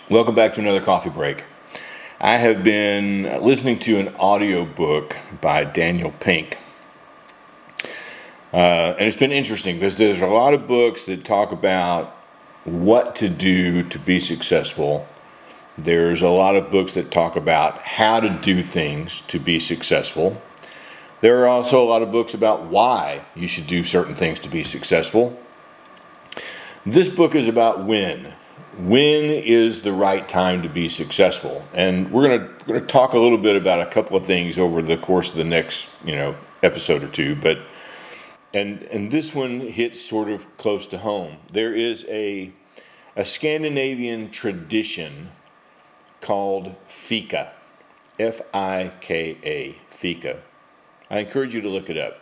Welcome back to another coffee break. I have been listening to an audio book by Daniel Pink. And it's been interesting because there's a lot of books that talk about what to do to be successful. There's a lot of books that talk about how to do things to be successful. There are also a lot of books about why you should do certain things to be successful. This book is about when. When is the right time to be successful? And we're going to talk a little bit about a couple of things over the course of the next, episode or two. But and this one hits sort of close to home. There is a Scandinavian tradition called Fika, Fika, Fika. I encourage you to look it up.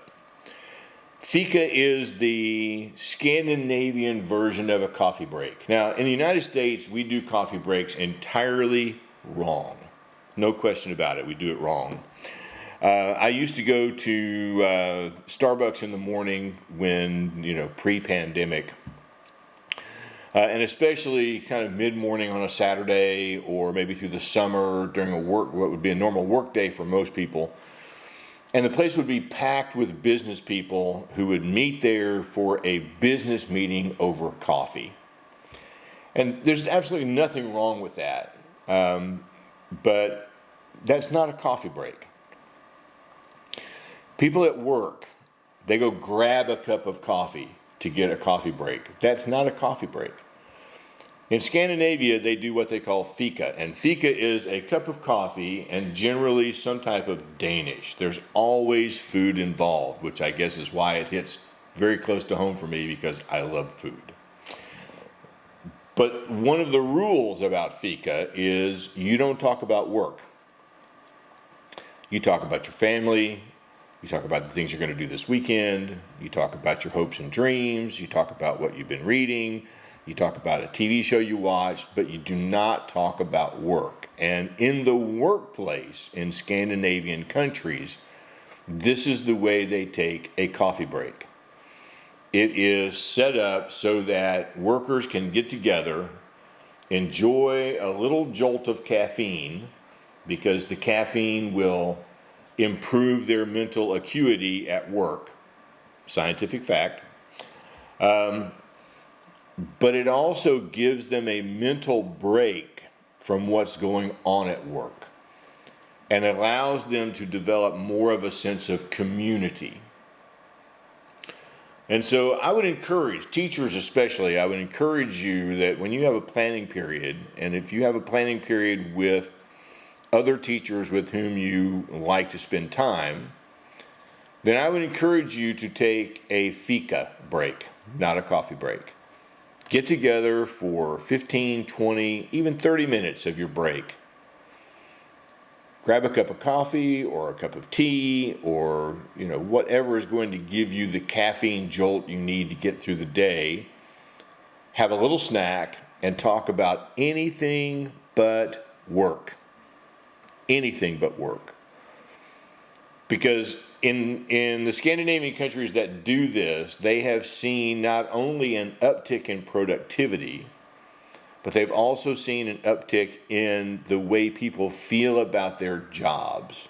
Fika is the Scandinavian version of a coffee break. Now, in the United States, we do coffee breaks entirely wrong. No question about it. We do it wrong. I used to go to Starbucks in the morning when, pre-pandemic. And especially kind of mid-morning on a Saturday or maybe through the summer during what would be a normal work day for most people. And the place would be packed with business people who would meet there for a business meeting over coffee. And there's absolutely nothing wrong with that. But that's not a coffee break. People at work, they go grab a cup of coffee to get a coffee break. That's not a coffee break. In Scandinavia, they do what they call Fika, and Fika is a cup of coffee and generally some type of Danish. There's always food involved, which I guess is why it hits very close to home for me because I love food. But one of the rules about Fika is you don't talk about work. You talk about your family, you talk about the things you're going to do this weekend, you talk about your hopes and dreams, you talk about what you've been reading, you talk about a TV show you watched, but you do not talk about work. And in the workplace in Scandinavian countries, this is the way they take a coffee break. It is set up so that workers can get together, enjoy a little jolt of caffeine, because the caffeine will improve their mental acuity at work. Scientific fact. But it also gives them a mental break from what's going on at work and allows them to develop more of a sense of community. And so I would encourage, teachers especially, I would encourage you that when you have a planning period, and if you have a planning period with other teachers with whom you like to spend time, then I would encourage you to take a Fika break, not a coffee break. Get together for 15, 20, even 30 minutes of your break. Grab a cup of coffee or a cup of tea or, whatever is going to give you the caffeine jolt you need to get through the day. Have a little snack and talk about anything but work. Anything but work. Because in the Scandinavian countries that do this, they have seen not only an uptick in productivity, but they've also seen an uptick in the way people feel about their jobs.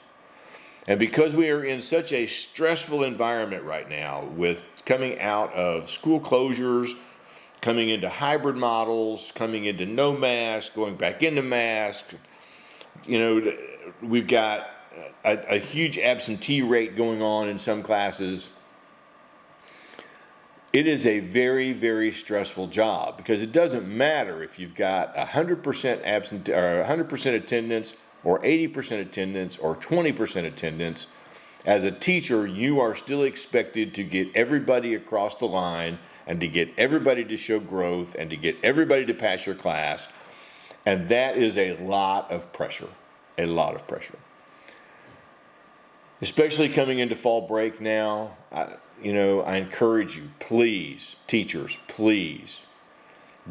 And because we are in such a stressful environment right now, with coming out of school closures, coming into hybrid models, coming into no mask, going back into mask, we've got a huge absentee rate going on in some classes. It is a very, very stressful job because it doesn't matter if you've got 100% absent or 100% attendance or 80% attendance or 20% attendance. As a teacher, you are still expected to get everybody across the line and to get everybody to show growth and to get everybody to pass your class. And that is a lot of pressure, a lot of pressure. Especially coming into fall break now, I encourage you, please, teachers, please,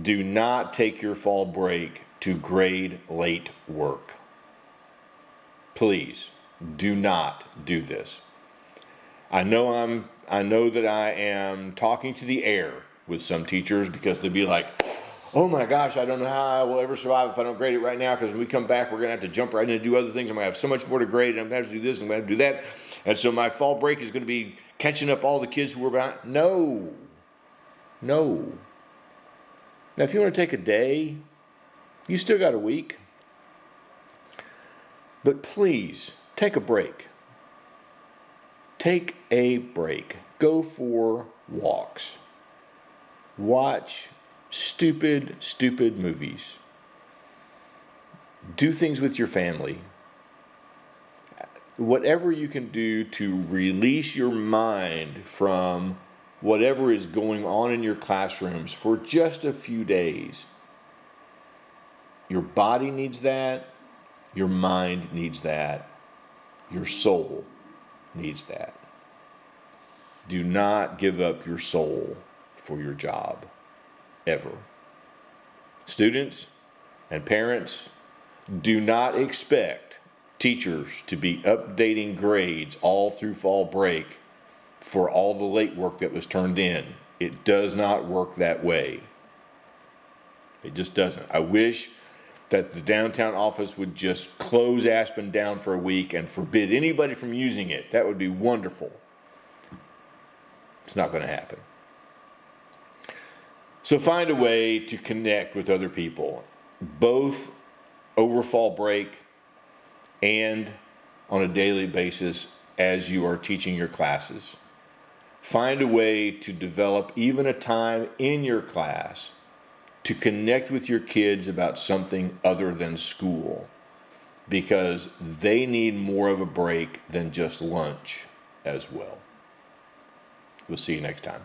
do not take your fall break to grade late work. Please, do not do this. I know that I am talking to the air with some teachers because they'll be like, oh my gosh, I don't know how I will ever survive if I don't grade it right now, because when we come back, we're going to have to jump right in and do other things. I'm going to have so much more to grade, and I'm going to have to do this, and I'm going to have to do that. And so my fall break is going to be catching up all the kids who were behind. No. No. Now, if you want to take a day, you still got a week. But please, take a break. Take a break. Go for walks. Watch stupid movies. Do things with your family. Whatever you can do to release your mind from whatever is going on in your classrooms for just a few days. Your body needs that. Your mind needs that. Your soul needs that. Do not give up your soul for your job, ever. Students and parents, do not expect teachers to be updating grades all through fall break for all the late work that was turned in. It does not work that way. It just doesn't. I wish that the downtown office would just close Aspen down for a week and forbid anybody from using it. That would be wonderful. It's not going to happen. So find a way to connect with other people, both over fall break and on a daily basis as you are teaching your classes. Find a way to develop even a time in your class to connect with your kids about something other than school, because they need more of a break than just lunch as well. We'll see you next time.